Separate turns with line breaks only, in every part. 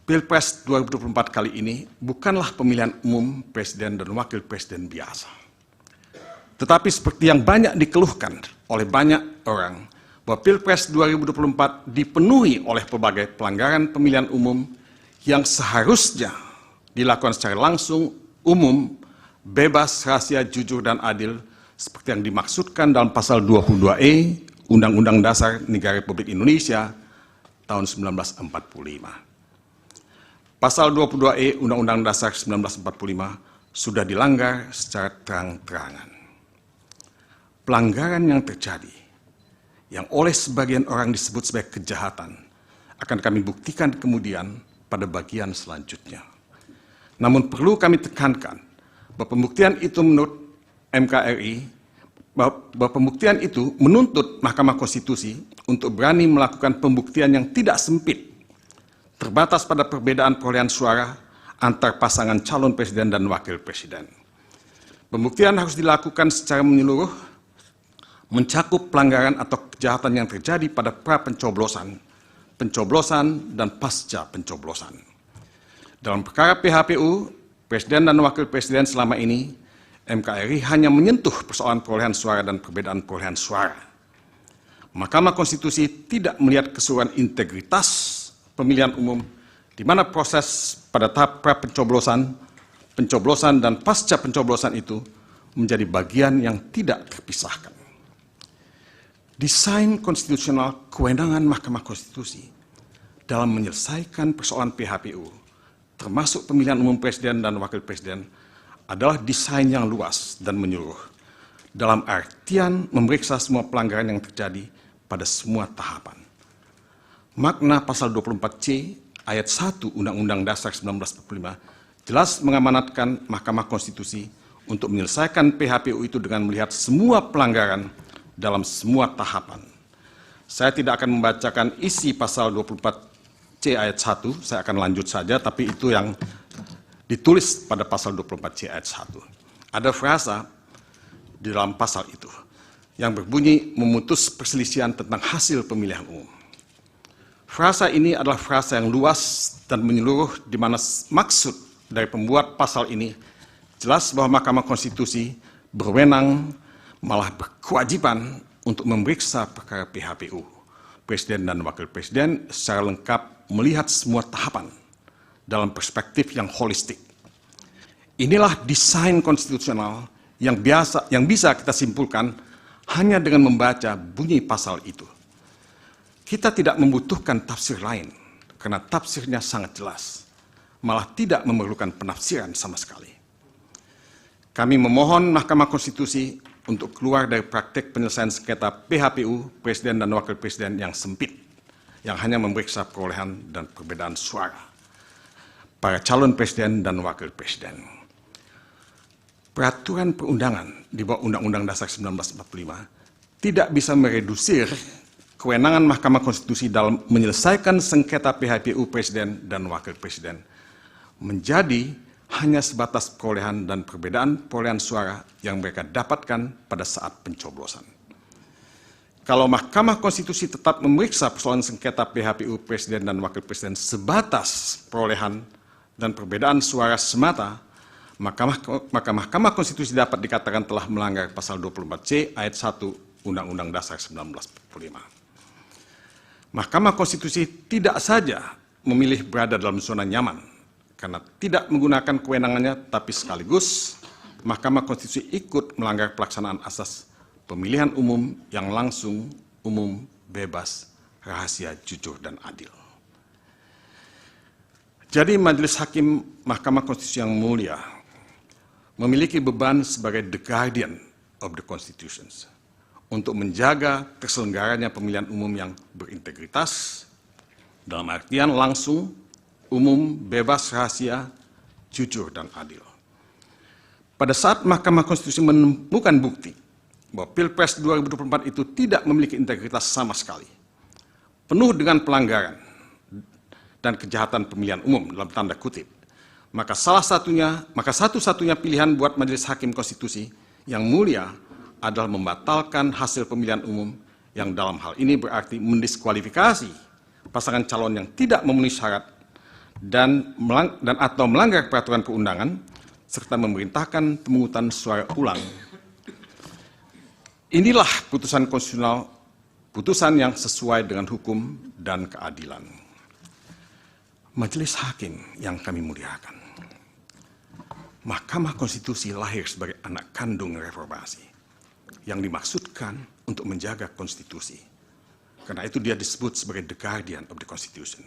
Pilpres 2024 kali ini bukanlah pemilihan umum presiden dan wakil presiden biasa. Tetapi seperti yang banyak dikeluhkan oleh banyak orang, bahwa Pilpres 2024 dipenuhi oleh berbagai pelanggaran pemilihan umum yang seharusnya dilakukan secara langsung, umum, bebas, rahasia, jujur, dan adil, seperti yang dimaksudkan dalam pasal 22E Undang-Undang Dasar Negara Republik Indonesia tahun 1945. Pasal 22E Undang-Undang Dasar 1945 sudah dilanggar secara terang-terangan. Pelanggaran yang terjadi, yang oleh sebagian orang disebut sebagai kejahatan, akan kami buktikan kemudian pada bagian selanjutnya. Namun perlu kami tekankan bahwa pembuktian itu menurut MKRI, bahwa pembuktian itu menuntut Mahkamah Konstitusi untuk berani melakukan pembuktian yang tidak sempit, terbatas pada perbedaan perolehan suara antar pasangan calon presiden dan wakil presiden. Pembuktian harus dilakukan secara menyeluruh, mencakup pelanggaran atau kejahatan yang terjadi pada pra-pencoblosan, pencoblosan, dan pasca pencoblosan. Dalam perkara PHPU, presiden dan wakil presiden selama ini, MKRI hanya menyentuh persoalan perolehan suara dan perbedaan perolehan suara. Mahkamah Konstitusi tidak melihat keseluruhan integritas pemilihan umum, di mana proses pada tahap pra-pencoblosan, pencoblosan, dan pasca pencoblosan itu menjadi bagian yang tidak terpisahkan. Desain konstitusional kewenangan Mahkamah Konstitusi dalam menyelesaikan persoalan PHPU, termasuk pemilihan umum presiden dan wakil presiden, adalah desain yang luas dan menyeluruh, dalam artian memeriksa semua pelanggaran yang terjadi pada semua tahapan. Makna pasal 24C ayat 1 Undang-Undang Dasar 1945 jelas mengamanatkan Mahkamah Konstitusi untuk menyelesaikan PHPU itu dengan melihat semua pelanggaran dalam semua tahapan. Saya tidak akan membacakan isi pasal 24C ayat 1, saya akan lanjut saja, tapi itu yang ditulis pada pasal 24C ayat 1. Ada frasa di dalam pasal itu yang berbunyi memutus perselisihan tentang hasil pemilihan umum. Frasa ini adalah frasa yang luas dan menyeluruh, di mana maksud dari pembuat pasal ini jelas bahwa Mahkamah Konstitusi berwenang, malah berkewajiban untuk memeriksa perkara PHPU, presiden dan wakil presiden, secara lengkap melihat semua tahapan dalam perspektif yang holistik. Inilah desain konstitusional yang bisa kita simpulkan hanya dengan membaca bunyi pasal itu. Kita tidak membutuhkan tafsir lain, karena tafsirnya sangat jelas, malah tidak memerlukan penafsiran sama sekali. Kami memohon Mahkamah Konstitusi untuk keluar dari praktek penyelesaian sengketa PHPU, presiden dan wakil presiden yang sempit, yang hanya memeriksa perolehan dan perbedaan suara para calon presiden dan wakil presiden. Peraturan perundangan di bawah Undang-Undang Dasar 1945 tidak bisa meredusir kewenangan Mahkamah Konstitusi dalam menyelesaikan sengketa PHPU presiden dan wakil presiden menjadi hanya sebatas perolehan dan perbedaan perolehan suara yang mereka dapatkan pada saat pencoblosan. Kalau Mahkamah Konstitusi tetap memeriksa persoalan sengketa PHPU presiden dan wakil presiden sebatas perolehan dan perbedaan suara semata, maka Mahkamah Konstitusi dapat dikatakan telah melanggar pasal 24C ayat 1 Undang-Undang Dasar 1945. Mahkamah Konstitusi tidak saja memilih berada dalam zona nyaman karena tidak menggunakan kewenangannya, tapi sekaligus Mahkamah Konstitusi ikut melanggar pelaksanaan asas pemilihan umum yang langsung, umum, bebas, rahasia, jujur, dan adil. Jadi Majelis Hakim Mahkamah Konstitusi yang mulia memiliki beban sebagai the guardian of the constitutions, untuk menjaga terselenggaranya pemilihan umum yang berintegritas, dalam artian langsung, umum, bebas, rahasia, jujur, dan adil. Pada saat Mahkamah Konstitusi menemukan bukti bahwa Pilpres 2024 itu tidak memiliki integritas sama sekali, penuh dengan pelanggaran dan kejahatan pemilihan umum dalam tanda kutip, maka satu-satunya pilihan buat Majelis Hakim Konstitusi yang mulia adalah membatalkan hasil pemilihan umum, yang dalam hal ini berarti mendiskualifikasi pasangan calon yang tidak memenuhi syarat dan atau melanggar peraturan perundangan, serta memerintahkan pemungutan suara ulang. Inilah putusan konstitusional, putusan yang sesuai dengan hukum dan keadilan. Majelis Hakim yang kami muliakan, Mahkamah Konstitusi lahir sebagai anak kandung reformasi yang dimaksudkan untuk menjaga konstitusi. Karena itu dia disebut sebagai the guardian of the Constitution.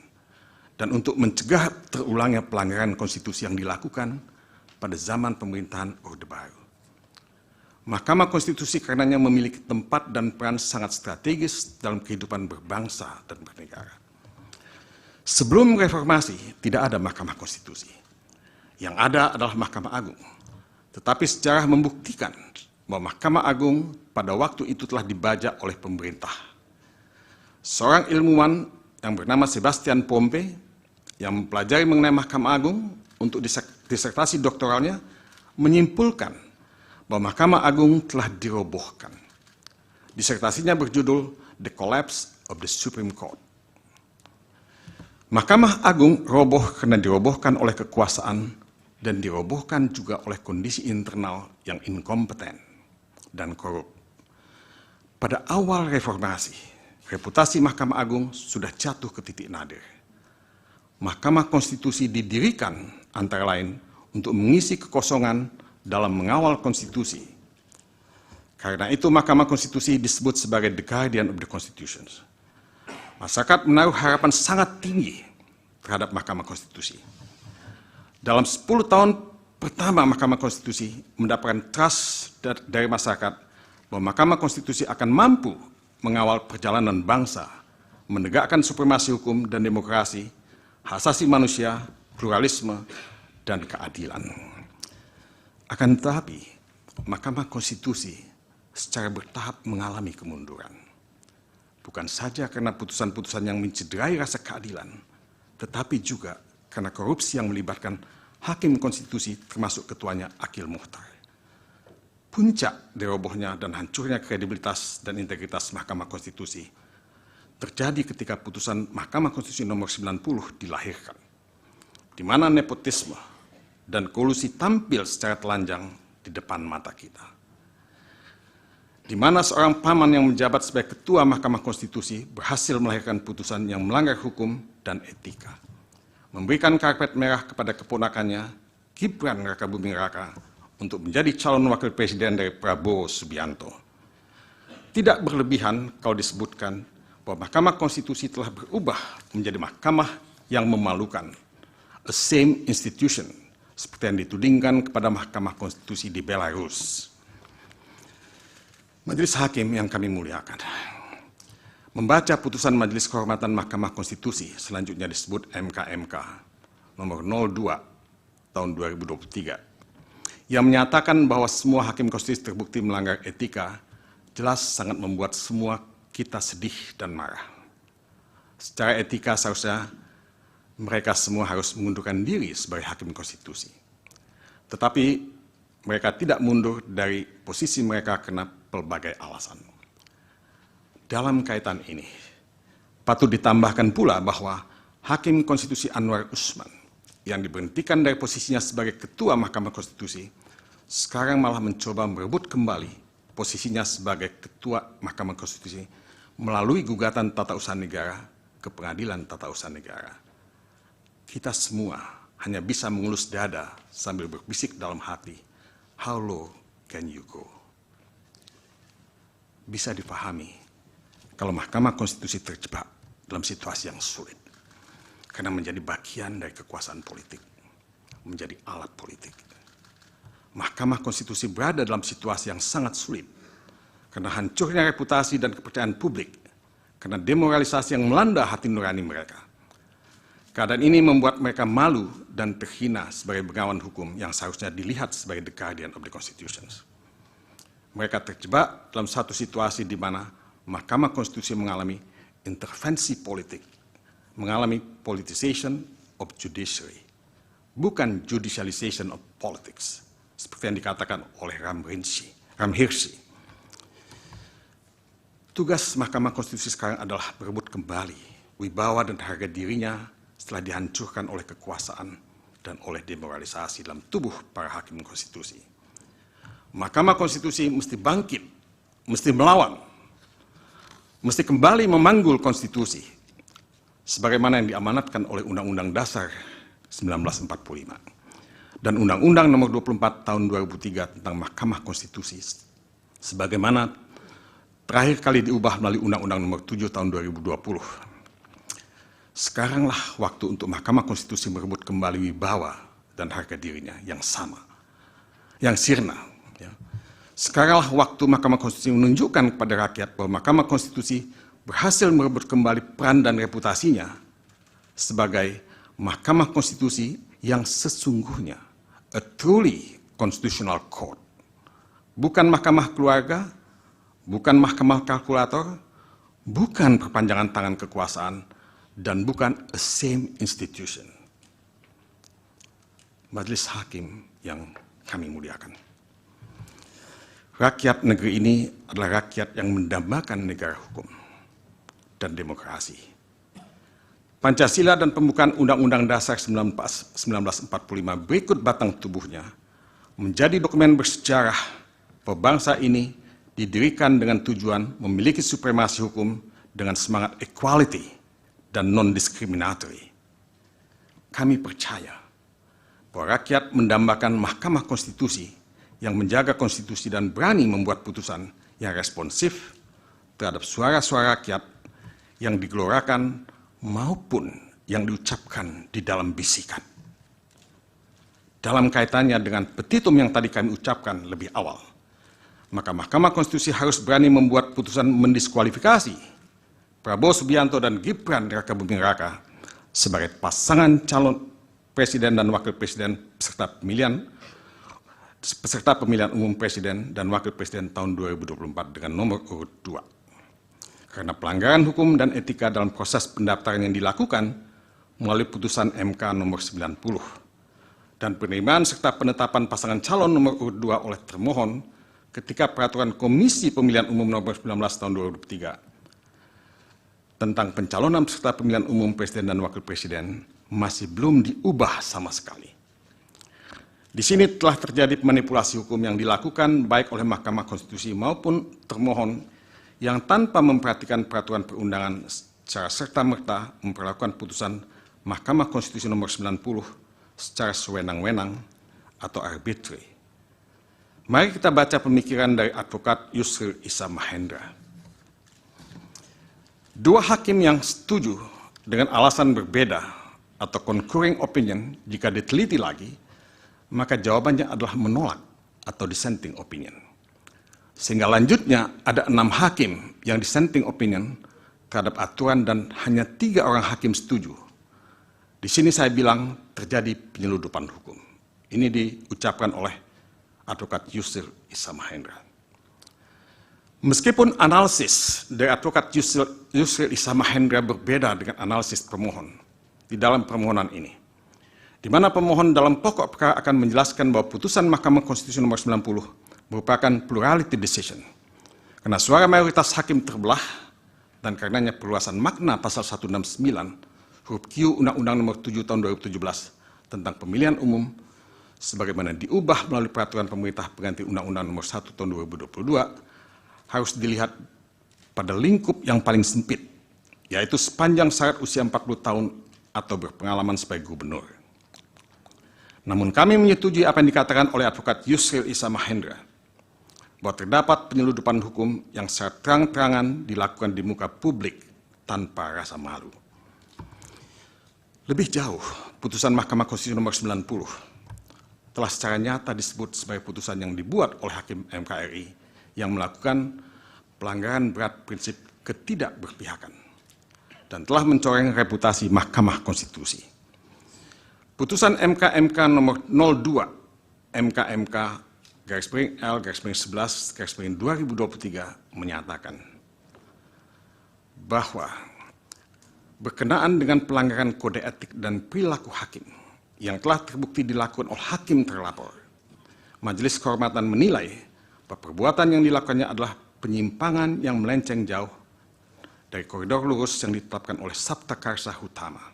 Dan untuk mencegah terulangnya pelanggaran konstitusi yang dilakukan pada zaman pemerintahan Orde Baru. Mahkamah Konstitusi karenanya memiliki tempat dan peran sangat strategis dalam kehidupan berbangsa dan bernegara. Sebelum reformasi, tidak ada Mahkamah Konstitusi. Yang ada adalah Mahkamah Agung. Tetapi sejarah membuktikan bahwa Mahkamah Agung pada waktu itu telah dibajak oleh pemerintah. Seorang ilmuwan yang bernama Sebastian Pompe, yang mempelajari mengenai Mahkamah Agung untuk disertasi doktoralnya, menyimpulkan bahwa Mahkamah Agung telah dirobohkan. Disertasinya berjudul The Collapse of the Supreme Court. Mahkamah Agung roboh karena dirobohkan oleh kekuasaan dan dirobohkan juga oleh kondisi internal yang inkompeten dan korup. Pada awal reformasi, reputasi Mahkamah Agung sudah jatuh ke titik nadir. Mahkamah Konstitusi didirikan antara lain untuk mengisi kekosongan dalam mengawal konstitusi. Karena itu Mahkamah Konstitusi disebut sebagai the guardian of the Constitution. Masyarakat menaruh harapan sangat tinggi terhadap Mahkamah Konstitusi. Dalam 10 tahun pertama Mahkamah Konstitusi mendapatkan trust dari masyarakat bahwa Mahkamah Konstitusi akan mampu mengawal perjalanan bangsa, menegakkan supremasi hukum dan demokrasi, hak asasi manusia, pluralisme, dan keadilan. Akan tetapi, Mahkamah Konstitusi secara bertahap mengalami kemunduran. Bukan saja karena putusan-putusan yang mencederai rasa keadilan, tetapi juga karena korupsi yang melibatkan hakim konstitusi termasuk ketuanya Akil Mukhtar. Puncak dirobohnya dan hancurnya kredibilitas dan integritas Mahkamah Konstitusi terjadi ketika putusan Mahkamah Konstitusi nomor 90 dilahirkan, di mana nepotisme dan kolusi tampil secara telanjang di depan mata kita. Di mana seorang paman yang menjabat sebagai ketua Mahkamah Konstitusi berhasil melahirkan putusan yang melanggar hukum dan etika, memberikan karpet merah kepada keponakannya, Gibran Rakabuming Raka, untuk menjadi calon wakil presiden dari Prabowo Subianto. Tidak berlebihan kalau disebutkan bahwa Mahkamah Konstitusi telah berubah menjadi mahkamah yang memalukan, a same institution, seperti yang ditudingkan kepada Mahkamah Konstitusi di Belarus. Majelis Hakim yang kami muliakan, membaca putusan Majelis Kehormatan Mahkamah Konstitusi, selanjutnya disebut MKMK, nomor 02 tahun 2023, yang menyatakan bahwa semua hakim konstitusi terbukti melanggar etika, jelas sangat membuat semua kita sedih dan marah. Secara etika seharusnya mereka semua harus mengundurkan diri sebagai hakim konstitusi. Tetapi mereka tidak mundur dari posisi mereka karena pelbagai alasan. Dalam kaitan ini, patut ditambahkan pula bahwa Hakim Konstitusi Anwar Usman yang diberhentikan dari posisinya sebagai Ketua Mahkamah Konstitusi, sekarang malah mencoba merebut kembali posisinya sebagai Ketua Mahkamah Konstitusi melalui gugatan tata usaha negara ke Pengadilan Tata Usaha Negara. Kita semua hanya bisa mengelus dada sambil berbisik dalam hati, how low can you go? Bisa dipahami kalau Mahkamah Konstitusi terjebak dalam situasi yang sulit, karena menjadi bagian dari kekuasaan politik, menjadi alat politik. Mahkamah Konstitusi berada dalam situasi yang sangat sulit, karena hancurnya reputasi dan kepercayaan publik, karena demoralisasi yang melanda hati nurani mereka. Keadaan ini membuat mereka malu dan terhina sebagai bengawan hukum yang seharusnya dilihat sebagai the guardian of the Constitution. Mereka terjebak dalam satu situasi di mana Mahkamah Konstitusi mengalami intervensi politik, mengalami politicization of judiciary, bukan judicialization of politics, seperti yang dikatakan oleh Ramhirsi. Tugas Mahkamah Konstitusi sekarang adalah berebut kembali wibawa dan harga dirinya setelah dihancurkan oleh kekuasaan dan oleh demoralisasi dalam tubuh para hakim konstitusi. Mahkamah Konstitusi mesti bangkit, mesti melawan, mesti kembali memanggul konstitusi sebagaimana yang diamanatkan oleh Undang-Undang Dasar 1945 dan Undang-Undang Nomor 24 Tahun 2003 tentang Mahkamah Konstitusi sebagaimana terakhir kali diubah melalui Undang-Undang Nomor 7 Tahun 2020. Sekaranglah waktu untuk Mahkamah Konstitusi merebut kembali wibawa dan harga dirinya yang sama, yang sirna. Sekaranglah waktu Mahkamah Konstitusi menunjukkan kepada rakyat bahwa Mahkamah Konstitusi berhasil merebut kembali peran dan reputasinya sebagai Mahkamah Konstitusi yang sesungguhnya, a truly constitutional court. Bukan mahkamah keluarga, bukan mahkamah kalkulator, bukan perpanjangan tangan kekuasaan, dan bukan a same institution. Majelis Hakim yang kami muliakan. Rakyat negeri ini adalah rakyat yang mendambakan negara hukum dan demokrasi. Pancasila dan pembukaan Undang-Undang Dasar 1945 berikut batang tubuhnya menjadi dokumen bersejarah bahwa bangsa ini didirikan dengan tujuan memiliki supremasi hukum dengan semangat equality dan non-discriminatory. Kami percaya bahwa rakyat mendambakan Mahkamah Konstitusi yang menjaga konstitusi dan berani membuat putusan yang responsif terhadap suara-suara rakyat yang digelorakan maupun yang diucapkan di dalam bisikan. Dalam kaitannya dengan petitum yang tadi kami ucapkan lebih awal, maka Mahkamah Konstitusi harus berani membuat putusan mendiskualifikasi Prabowo Subianto dan Gibran Rakabuming Raka sebagai pasangan calon presiden dan wakil presiden peserta pemilihan umum presiden dan wakil presiden tahun 2024 dengan nomor urut 2. Karena pelanggaran hukum dan etika dalam proses pendaftaran yang dilakukan melalui putusan MK nomor 90 dan penerimaan serta penetapan pasangan calon nomor urut 2 oleh termohon ketika peraturan Komisi Pemilihan Umum nomor 19 tahun 2003 tentang pencalonan peserta pemilihan umum presiden dan wakil presiden masih belum diubah sama sekali. Di sini telah terjadi manipulasi hukum yang dilakukan baik oleh Mahkamah Konstitusi maupun termohon yang tanpa memperhatikan peraturan perundangan secara serta-merta memperlakukan putusan Mahkamah Konstitusi nomor 90 secara sewenang-wenang atau arbitrary. Mari kita baca pemikiran dari advokat Yusril Issa Mahendra. Dua hakim yang setuju dengan alasan berbeda atau concurring opinion jika diteliti lagi, maka jawabannya adalah menolak atau dissenting opinion. Sehingga lanjutnya ada 6 hakim yang dissenting opinion terhadap aturan dan hanya 3 orang hakim setuju. Di sini saya bilang terjadi penyeludupan hukum. Ini diucapkan oleh advokat Yusril Issa Mahendra. Meskipun analisis dari advokat Yusril Issa Mahendra berbeda dengan analisis pemohon di dalam permohonan ini, di mana pemohon dalam pokok perkara akan menjelaskan bahwa putusan Mahkamah Konstitusi nomor 90 merupakan plurality decision. Karena suara mayoritas hakim terbelah dan karenanya perluasan makna pasal 169 huruf Q Undang-Undang nomor 7 tahun 2017 tentang pemilihan umum sebagaimana diubah melalui peraturan pemerintah pengganti Undang-Undang nomor 1 tahun 2022 harus dilihat pada lingkup yang paling sempit, yaitu sepanjang syarat usia 40 tahun atau berpengalaman sebagai gubernur. Namun kami menyetujui apa yang dikatakan oleh advokat Yusril Issa Mahendra, bahwa terdapat penyeludupan hukum yang secara terang-terangan dilakukan di muka publik tanpa rasa malu. Lebih jauh, putusan Mahkamah Konstitusi nomor 90 telah secara nyata disebut sebagai putusan yang dibuat oleh Hakim MK RI yang melakukan pelanggaran berat prinsip ketidakberpihakan dan telah mencoreng reputasi Mahkamah Konstitusi. Putusan MK nomor 02 MK L/11/2023 menyatakan bahwa berkenaan dengan pelanggaran kode etik dan perilaku hakim yang telah terbukti dilakukan oleh hakim terlapor, Majelis Kehormatan menilai bahwa perbuatan yang dilakukannya adalah penyimpangan yang melenceng jauh dari koridor lurus yang ditetapkan oleh Sabta Karsa Utama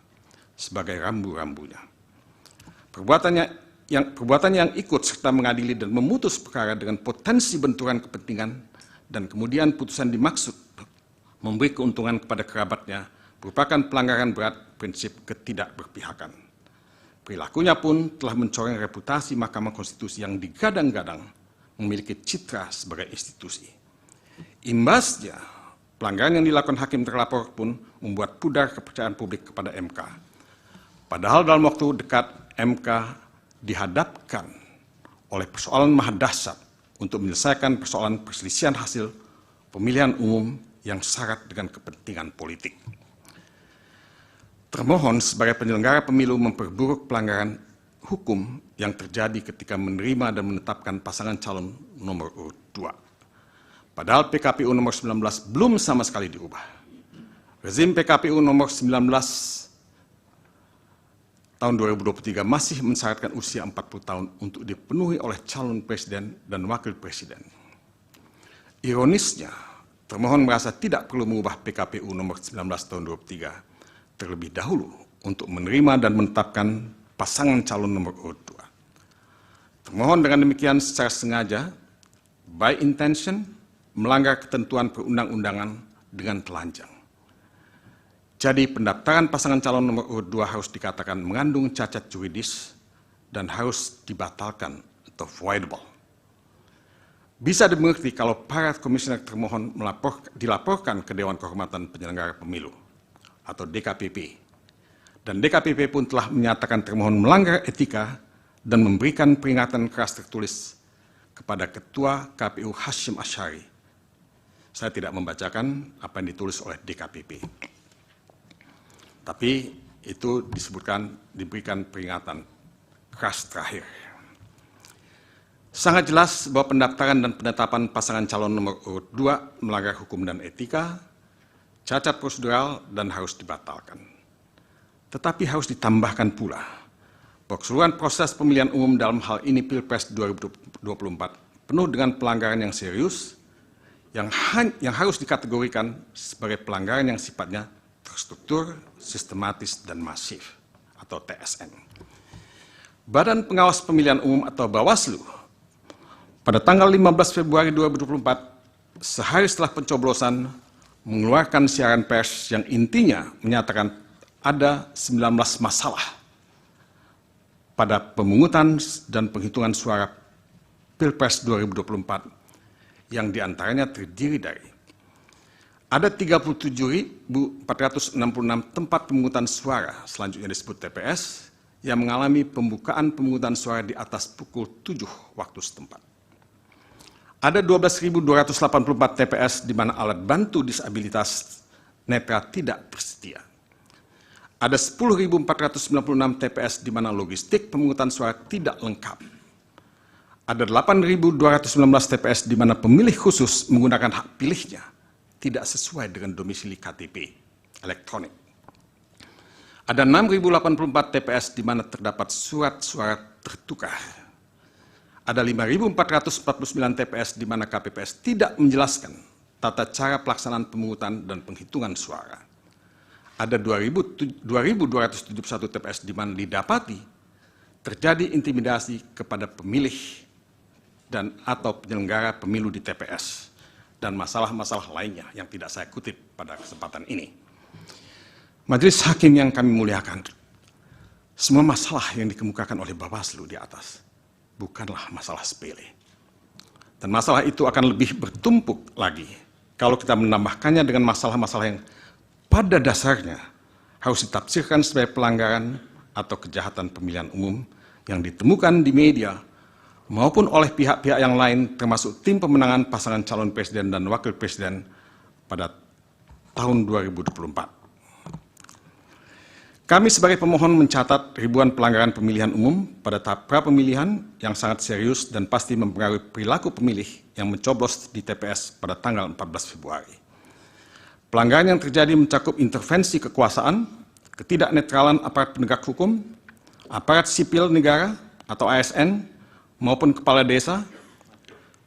sebagai rambu-rambunya. Perbuatannya yang ikut serta mengadili dan memutus perkara dengan potensi benturan kepentingan dan kemudian putusan dimaksud memberi keuntungan kepada kerabatnya merupakan pelanggaran berat prinsip ketidakberpihakan. Perilakunya pun telah mencoreng reputasi Mahkamah Konstitusi yang digadang-gadang memiliki citra sebagai institusi. Imbasnya, pelanggaran yang dilakukan hakim terlapor pun membuat pudar kepercayaan publik kepada MK. Padahal dalam waktu dekat MK dihadapkan oleh persoalan maha dahsyat untuk menyelesaikan persoalan perselisihan hasil pemilihan umum yang syarat dengan kepentingan politik. Termohon sebagai penyelenggara pemilu memperburuk pelanggaran hukum yang terjadi ketika menerima dan menetapkan pasangan calon nomor urut 2. Padahal PKPU nomor 19 belum sama sekali diubah. Rezim PKPU nomor 19 tahun 2023 masih mensyaratkan usia 40 tahun untuk dipenuhi oleh calon presiden dan wakil presiden. Ironisnya, termohon merasa tidak perlu mengubah PKPU nomor 19 tahun 2023 terlebih dahulu untuk menerima dan menetapkan pasangan calon nomor urut 2. Termohon dengan demikian secara sengaja, by intention, melanggar ketentuan perundang-undangan dengan telanjang. Jadi pendaftaran pasangan calon nomor urut 2 harus dikatakan mengandung cacat juridis dan harus dibatalkan atau voidable. Bisa dimengerti kalau para komisioner termohon dilaporkan ke Dewan Kehormatan Penyelenggara Pemilu atau DKPP. Dan DKPP pun telah menyatakan termohon melanggar etika dan memberikan peringatan keras tertulis kepada Ketua KPU Hashim Asyari. Saya tidak membacakan apa yang ditulis oleh DKPP. Tapi itu diberikan peringatan keras terakhir. Sangat jelas bahwa pendaftaran dan penetapan pasangan calon nomor urut 2 melanggar hukum dan etika, cacat prosedural, dan harus dibatalkan. Tetapi harus ditambahkan pula bahwa keseluruhan proses pemilihan umum dalam hal ini Pilpres 2024 penuh dengan pelanggaran yang serius yang harus dikategorikan sebagai pelanggaran yang sifatnya terstruktur, sistematis, dan masif atau TSM. Badan Pengawas Pemilihan Umum atau Bawaslu pada tanggal 15 Februari 2024, sehari setelah pencoblosan, mengeluarkan siaran pers yang intinya menyatakan ada 19 masalah pada pemungutan dan penghitungan suara Pilpres 2024 yang diantaranya terdiri dari ada 37.466 tempat pemungutan suara, selanjutnya disebut TPS, yang mengalami pembukaan pemungutan suara di atas pukul 7 waktu setempat. Ada 12.284 TPS di mana alat bantu disabilitas netra tidak bersedia. Ada 10.496 TPS di mana logistik pemungutan suara tidak lengkap. Ada 8.219 TPS di mana pemilih khusus menggunakan hak pilihnya tidak sesuai dengan domisili KTP elektronik. Ada 6.084 TPS di mana terdapat surat suara tertukar. Ada 5.449 TPS di mana KPPS tidak menjelaskan tata cara pelaksanaan pemungutan dan penghitungan suara. Ada 2.271 TPS di mana didapati terjadi intimidasi kepada pemilih dan atau penyelenggara pemilu di TPS. Dan masalah-masalah lainnya yang tidak saya kutip pada kesempatan ini. Majelis Hakim yang kami muliakan, semua masalah yang dikemukakan oleh Bawaslu di atas bukanlah masalah sepele. Dan masalah itu akan lebih bertumpuk lagi kalau kita menambahkannya dengan masalah-masalah yang pada dasarnya harus ditafsirkan sebagai pelanggaran atau kejahatan pemilihan umum yang ditemukan di media maupun oleh pihak-pihak yang lain termasuk tim pemenangan pasangan calon presiden dan wakil presiden pada tahun 2024. Kami sebagai pemohon mencatat ribuan pelanggaran pemilihan umum pada tahap pra-pemilihan yang sangat serius dan pasti mempengaruhi perilaku pemilih yang mencoblos di TPS pada tanggal 14 Februari. Pelanggaran yang terjadi mencakup intervensi kekuasaan, ketidaknetralan aparat penegak hukum, aparat sipil negara atau ASN, maupun kepala desa,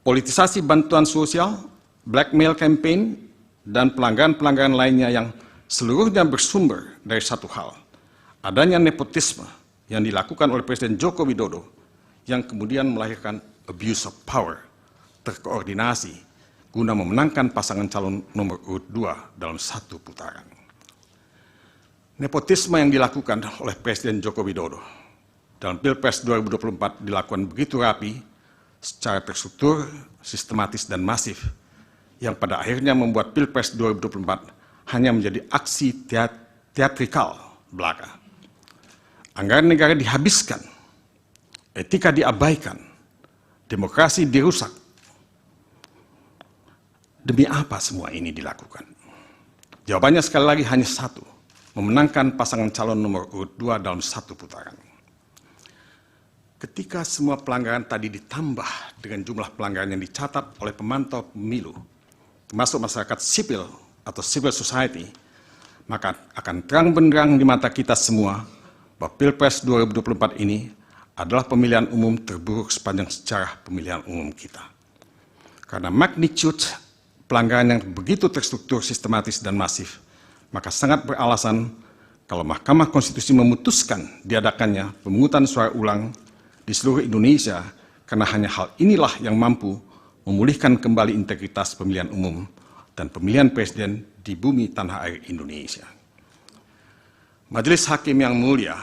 politisasi bantuan sosial, blackmail campaign, dan pelanggaran-pelanggaran lainnya yang seluruhnya bersumber dari satu hal, adanya nepotisme yang dilakukan oleh Presiden Joko Widodo yang kemudian melahirkan abuse of power terkoordinasi guna memenangkan pasangan calon nomor urut 2 dalam satu putaran. Nepotisme yang dilakukan oleh Presiden Joko Widodo dalam Pilpres 2024 dilakukan begitu rapi, secara terstruktur, sistematis, dan masif, yang pada akhirnya membuat Pilpres 2024 hanya menjadi aksi teatrikal belaka. Anggaran negara dihabiskan, etika diabaikan, demokrasi dirusak. Demi apa semua ini dilakukan? Jawabannya sekali lagi hanya satu, memenangkan pasangan calon nomor urut 2 dalam satu putaran. Ketika semua pelanggaran tadi ditambah dengan jumlah pelanggaran yang dicatat oleh pemantau pemilu, termasuk masyarakat sipil atau civil society, maka akan terang benderang di mata kita semua bahwa Pilpres 2024 ini adalah pemilihan umum terburuk sepanjang sejarah pemilihan umum kita. Karena magnitude pelanggaran yang begitu terstruktur, sistematis, dan masif, maka sangat beralasan kalau Mahkamah Konstitusi memutuskan diadakannya pemungutan suara ulang di seluruh Indonesia, karena hanya hal inilah yang mampu memulihkan kembali integritas pemilihan umum dan pemilihan presiden di bumi tanah air Indonesia. Majelis Hakim yang mulia,